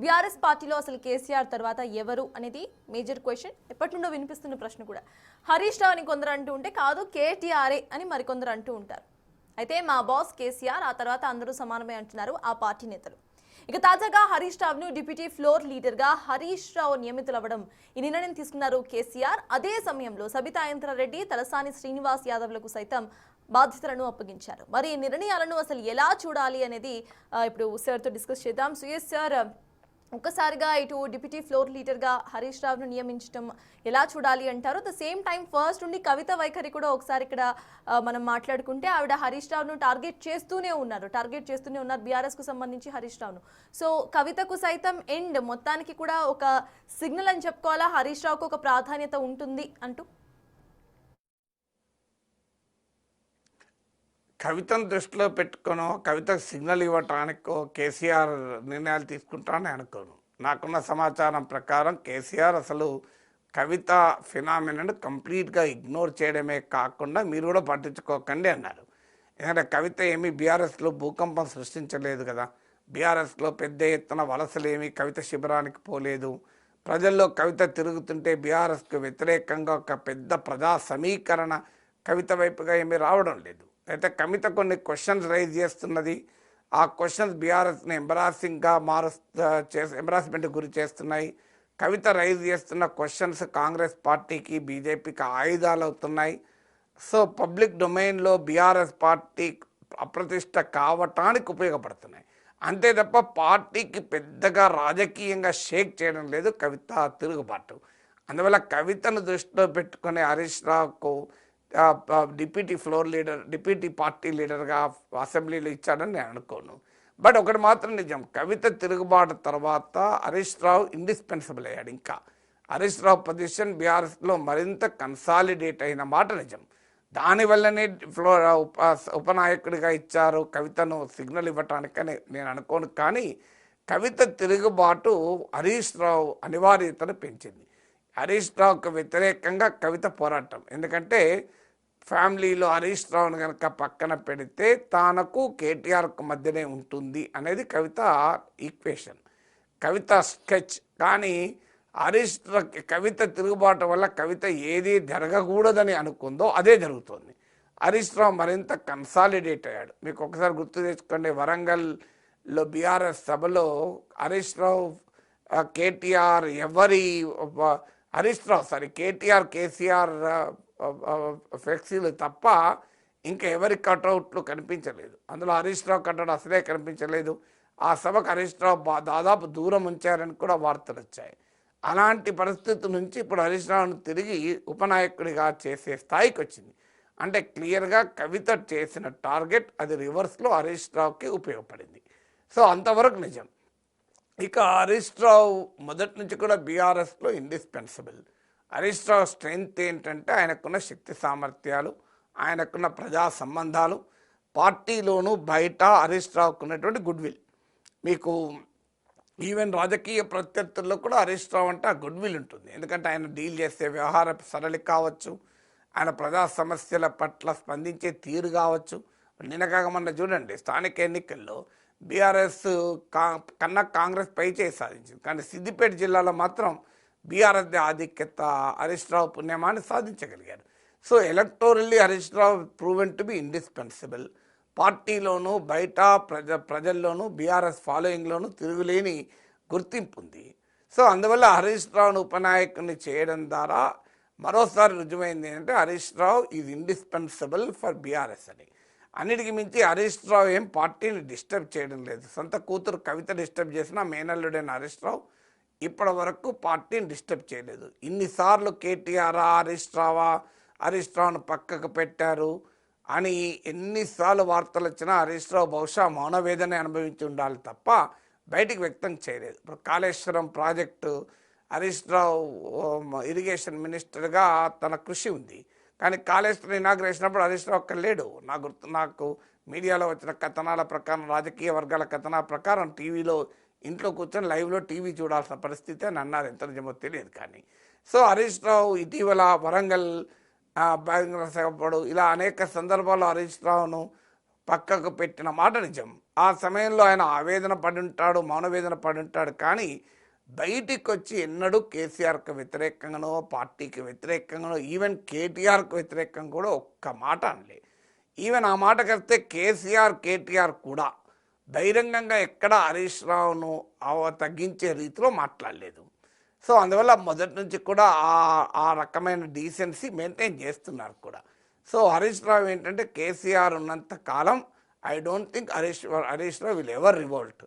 BRS పార్టీలో అసలు కేసీఆర్ తర్వాత ఎవరు అనేది మేజర్ క్వశ్చన్. ఎప్పటి నుండో వినిపిస్తున్న ప్రశ్న కూడా. హరీష్ రావు అని కొందరు అంటూ ఉంటే కాదు కేటీఆర్ఏ అని మరికొందరు అంటూ ఉంటారు. అయితే మా బాస్ కేసీఆర్, ఆ తర్వాత అందరూ సమానమే అంటున్నారు ఆ పార్టీ నేతలు. ఇక తాజాగా హరీష్ రావును డిప్యూటీ ఫ్లోర్ లీడర్గా హరీష్ రావు నియమితులవ్వడం ఈ నిర్ణయం తీసుకున్నారు కేసీఆర్. అదే సమయంలో సబితా ఇంద్రారెడ్డి, తలసాని శ్రీనివాస్ యాదవ్లకు సైతం బాధ్యతలను అప్పగించారు. మరి ఈ నిర్ణయాలను అసలు ఎలా చూడాలి అనేది ఇప్పుడు సార్తో డిస్కస్ చేద్దాం. సుయేష్ సార్, ఒక్కసారిగా ఇటు డిప్యూటీ ఫ్లోర్ లీడర్గా హరీష్ రావును నియమించడం ఎలా చూడాలి అంటారు? ద సేమ్ టైం ఫస్ట్ నుండి కవిత వైఖరి కూడా ఒకసారి ఇక్కడ మనం మాట్లాడుకుంటే ఆవిడ హరీష్ రావును టార్గెట్ చేస్తూనే ఉన్నారు బీఆర్ఎస్కు సంబంధించి హరీష్ రావును. సో కవితకు సైతం ఎండ్ మొత్తానికి కూడా ఒక సిగ్నల్ అని చెప్పుకోవాలా, హరీష్ రావుకు ఒక ప్రాధాన్యత ఉంటుంది అంటూ. కవితను దృష్టిలో పెట్టుకునో కవితకు సిగ్నల్ ఇవ్వటానికో కేసీఆర్ నిర్ణయాలు తీసుకుంటానని అనుకోను. నాకున్న సమాచారం ప్రకారం కేసీఆర్ అసలు కవిత ఫినామినాను కంప్లీట్గా ఇగ్నోర్ చేయడమే కాకుండా మీరు కూడా పట్టించుకోకండి అన్నారు. ఎందుకంటే కవిత ఏమీ బీఆర్ఎస్లో భూకంపం సృష్టించలేదు కదా. బీఆర్ఎస్లో పెద్ద ఎత్తున వలసలు ఏమీ కవిత శిబిరానికి పోలేదు. ప్రజల్లో కవిత తిరుగుతుంటే బీఆర్ఎస్కు వ్యతిరేకంగా ఒక పెద్ద ప్రజా సమీకరణ కవిత వైపుగా ఏమీ రావడం లేదు. అయితే కవిత కొన్ని క్వశ్చన్స్ రైజ్ చేస్తున్నది. ఆ క్వశ్చన్స్ బీఆర్ఎస్ని ఎంబరాస్మెంట్ గురి చేస్తున్నాయి. కవిత రైజ్ చేస్తున్న క్వశ్చన్స్ కాంగ్రెస్ పార్టీకి, బీజేపీకి ఆయుధాలు అవుతున్నాయి. సో పబ్లిక్ డొమైన్లో బీఆర్ఎస్ పార్టీ అప్రతిష్ట కావటానికి ఉపయోగపడుతున్నాయి. అంతే తప్ప పార్టీకి పెద్దగా రాజకీయంగా షేక్ చేయడం లేదు కవిత తిరుగుబాటు. అందువల్ల కవితను దృష్టిలో పెట్టుకునే హరీష్ రావుకు deputy floor leader, deputy party లీడర్గా అసెంబ్లీలో ఇచ్చాడని నేను అనుకోను. బట్ ఒకటి మాత్రం నిజం, కవిత తిరుగుబాటు తర్వాత హరీష్ రావు ఇండిస్పెన్సిబుల్ అయ్యాడు. ఇంకా హరీష్ రావు పొజిషన్ బీఆర్ఎస్లో మరింత కన్సాలిడేట్ అయిన మాట నిజం. దానివల్లనే ఉపనాయకుడిగా ఇచ్చారు కవితను సిగ్నల్ ఇవ్వటానికని నేను అనుకోను. కానీ కవిత తిరుగుబాటు హరీష్ రావు అనివార్యతను పెంచింది. హరీష్ రావుకు వ్యతిరేకంగా కవిత పోరాటం. ఎందుకంటే ఫ్యామిలీలో హరీష్ రావును కనుక పక్కన పెడితే తనకు కేటీఆర్కు మధ్యనే ఉంటుంది అనేది కవిత ఈక్వేషన్, కవిత స్కెచ్. కానీ కవిత తిరుగుబాటు వల్ల కవిత ఏది జరగకూడదని అనుకుందో అదే జరుగుతుంది. హరీష్ రావు మరింత కన్సాలిడేట్ అయ్యాడు. మీకు ఒకసారి గుర్తు తెచ్చుకోండి, వరంగల్లో బీఆర్ఎస్ సభలో హరీష్ రావు కేటీఆర్ కేటీఆర్ కేసీఆర్ ఫ్లెక్సీలు తప్ప ఇంకా ఎవరి కటౌట్లు కనిపించలేదు. అందులో హరీష్ రావు కటౌట్ అసలే కనిపించలేదు. ఆ సభకు హరీష్ రావు దాదాపు దూరం ఉంచారని కూడా వార్తలు వచ్చాయి. అలాంటి పరిస్థితి నుంచి ఇప్పుడు హరీష్ రావును తిరిగి ఉపనాయకుడిగా చేసే స్థాయికి వచ్చింది. అంటే క్లియర్గా కవిత చేసిన టార్గెట్ అది రివర్స్లో హరీష్ రావుకి ఉపయోగపడింది. సో అంతవరకు నిజం. ఇక హరీష్ రావు మొదటి నుంచి కూడా బీఆర్ఎస్లో ఇండిస్పెన్సిబుల్. హరీష్ రావు స్ట్రెంగ్త్ ఏంటంటే ఆయనకున్న శక్తి సామర్థ్యాలు, ఆయనకున్న ప్రజా సంబంధాలు, పార్టీలోనూ బయట హరీష్ రావుకు ఉన్నటువంటి గుడ్ విల్. మీకు ఈవెన్ రాజకీయ ప్రత్యర్థుల్లో కూడా హరీష్ రావు అంటే ఆ గుడ్ విల్ ఉంటుంది. ఎందుకంటే ఆయన డీల్ చేసే వ్యవహార సరళి కావచ్చు, ఆయన ప్రజా సమస్యల పట్ల స్పందించే తీరు కావచ్చు. నిన్నగాక మొన్న చూడండి, స్థానిక ఎన్నికల్లో బీఆర్ఎస్ కన్నా కాంగ్రెస్ పై చేయి సాధించింది. కానీ సిద్దిపేట జిల్లాలో మాత్రం బీఆర్ఎస్ ఆధిక్యత హరీష్ రావు పుణ్యమాన్ని సాధించగలిగారు. So electorally Harish Rao proven to be indispensable. పార్టీలోనూ బయట ప్రజల్లోనూ బీఆర్ఎస్ ఫాలోయింగ్లోనూ తిరుగులేని గుర్తింపు ఉంది. సో అందువల్ల హరీష్ రావును ఉపనాయకుని చేయడం ద్వారా మరోసారి రుజువైంది ఏంటంటే Harish Rao is indispensable for BRS అని. అన్నిటికీ మించి హరీష్ రావు ఏం పార్టీని డిస్టర్బ్ చేయడం లేదు. సొంత కూతురు కవిత డిస్టర్బ్ చేసిన మేనల్లుడైన హరీష్ రావు ఇప్పటి వరకు పార్టీని డిస్టర్బ్ చేయలేదు. ఇన్నిసార్లు కేటీఆర్ హరీష్ రావును పక్కకు పెట్టారు అని ఎన్నిసార్లు వార్తలు వచ్చినా హరీష్ రావు బహుశా మౌనవేదన అనుభవించి ఉండాలి తప్ప బయటికి వ్యక్తం చేయలేదు. ఇప్పుడు కాళేశ్వరం ప్రాజెక్టు హరీష్ రావు ఇరిగేషన్ మినిస్టర్గా తన కృషి ఉంది. కానీ కాళేశ్వరం ఇనాగ్రేషన్ అప్పుడు హరీష్ రావు అక్కడ లేడు. నాకు మీడియాలో వచ్చిన కథనాల ప్రకారం, రాజకీయ వర్గాల కథనాల ప్రకారం టీవీలో ఇంట్లో కూర్చొని లైవ్లో టీవీ చూడాల్సిన పరిస్థితి అని అన్నారు. ఎంత నిజమో తెలియదు. కానీ సో హరీష్ రావు ఇటీవల వరంగల్ బహిరంగ సభ ఇలా అనేక సందర్భాల్లో హరీష్ రావును పక్కకు పెట్టిన మాట నిజం. ఆ సమయంలో ఆయన ఆవేదన పడి ఉంటాడు, మౌనవేదన పడి ఉంటాడు. కానీ బయటికి వచ్చి ఎన్నడూ కేసీఆర్కి వ్యతిరేకంగానో, పార్టీకి వ్యతిరేకంగానో, ఈవెన్ కేటీఆర్కి వ్యతిరేకంగా కూడా ఒక్క మాట అనలే. ఈవెన్ ఆ మాట కడితే కేటీఆర్ కూడా బహిరంగంగా ఎక్కడ హరీష్ రావును తగ్గించే రీతిలో మాట్లాడలేదు. సో అందువల్ల మొదటి నుంచి కూడా ఆ రకమైన డీసెన్సీ మెయింటైన్ చేస్తున్నారు కూడా. సో హరీష్ రావు ఏంటంటే కేసీఆర్ ఉన్నంత కాలం I don't think Harish Rao will ever revolt.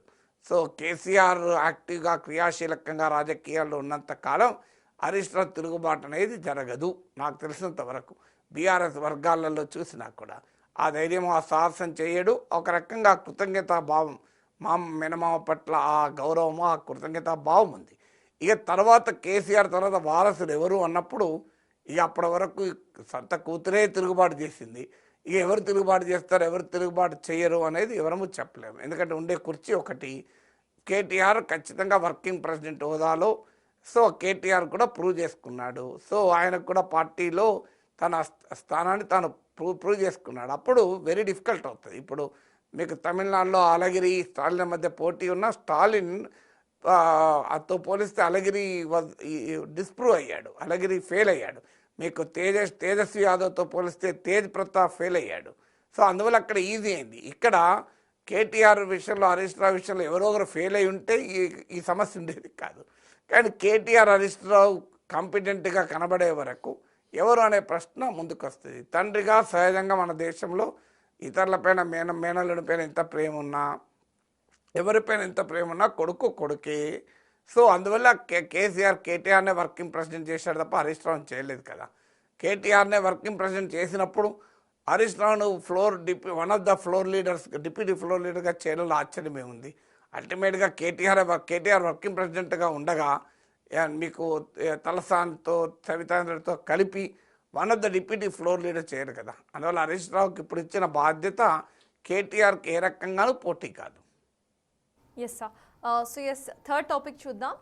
So KCR యాక్టివ్గా క్రియాశీలకంగా రాజకీయాల్లో ఉన్నంత కాలం హరీష్ రావు తిరుగుబాటు అనేది జరగదు నాకు తెలిసినంత వరకు. బీఆర్ఎస్ వర్గాలలో చూసినా కూడా ఆ ధైర్యం, ఆ సాహసం చేయడు. ఒక రకంగా కృతజ్ఞతాభావం, మా మెనమామ పట్ల ఆ గౌరవము, ఆ కృతజ్ఞతాభావం ఉంది. ఇక తర్వాత కేసీఆర్ తర్వాత వారసుడు ఎవరు అన్నప్పుడు ఇక అప్పటి వరకు సొంత కూతురే తిరుగుబాటు చేసింది. ఇక ఎవరు తిరుగుబాటు చేస్తారు, ఎవరు తిరుగుబాటు చేయరు అనేది ఎవరము చెప్పలేము. ఎందుకంటే ఉండే కుర్చీ ఒకటి. కేటీఆర్ ఖచ్చితంగా వర్కింగ్ ప్రెసిడెంట్ హోదాలో, సో కేటీఆర్ కూడా ప్రూవ్ చేసుకున్నాడు. సో ఆయనకు కూడా పార్టీలో తన స్థానాన్ని తాను ప్రూవ్ చేసుకున్నాడు. అప్పుడు వెరీ డిఫికల్ట్ అవుతుంది. ఇప్పుడు మీకు తమిళనాడులో అలగిరి స్టాలిన్ మధ్య పోటీ ఉన్న స్టాలిన్ అతో పోలిస్తే అలగిరి డిస్ప్రూవ్ అయ్యాడు, అలగిరి ఫెయిల్ అయ్యాడు. మీకు తేజస్వి యాదవ్తో పోలిస్తే తేజ్ ప్రతాప్ ఫెయిల్ అయ్యాడు. సో అందువల్ల అక్కడ ఈజీ అయింది. ఇక్కడ కేటీఆర్ విషయంలో, హరీష్ రావు విషయంలో ఎవరో ఒకరు ఫెయిల్ అయి ఉంటే ఈ సమస్య ఉండేది కాదు. కానీ కేటీఆర్ హరీష్ రావు కాంపిటెంట్గా కనబడే వరకు ఎవరు అనే ప్రశ్న ముందుకు వస్తుంది. తండ్రిగా సహజంగా మన దేశంలో ఇతరులపైన మేనల్లుడి పైన ఎంత ప్రేమ ఉన్నా, ఎవరిపైన ఎంత ప్రేమ ఉన్నా కొడుకే. సో అందువల్ల కేటీఆర్నే వర్కింగ్ ప్రెసిడెంట్ చేశాడు తప్ప హరీష్ రావుని చేయలేదు కదా. కేటీఆర్నే వర్కింగ్ ప్రెసిడెంట్ చేసినప్పుడు హరీష్ రావును one of the floor leaders, deputy floor లీడర్గా చేయడంలో ఆశ్చర్యమే ఉంది. అల్టిమేట్గా కేటీఆర్ వర్కింగ్ ప్రెసిడెంట్గా ఉండగా మీకు తలసాన్తో, సవితాంధ్రతో కలిపి one of the deputy floor leader చేయరు కదా. అందువల్ల హరీష్ రావుకి ఇప్పుడు ఇచ్చిన బాధ్యత కేటీఆర్కి ఏ రకంగానూ పోటీ కాదు. Yes sir. So yes, third topic చూద్దాం.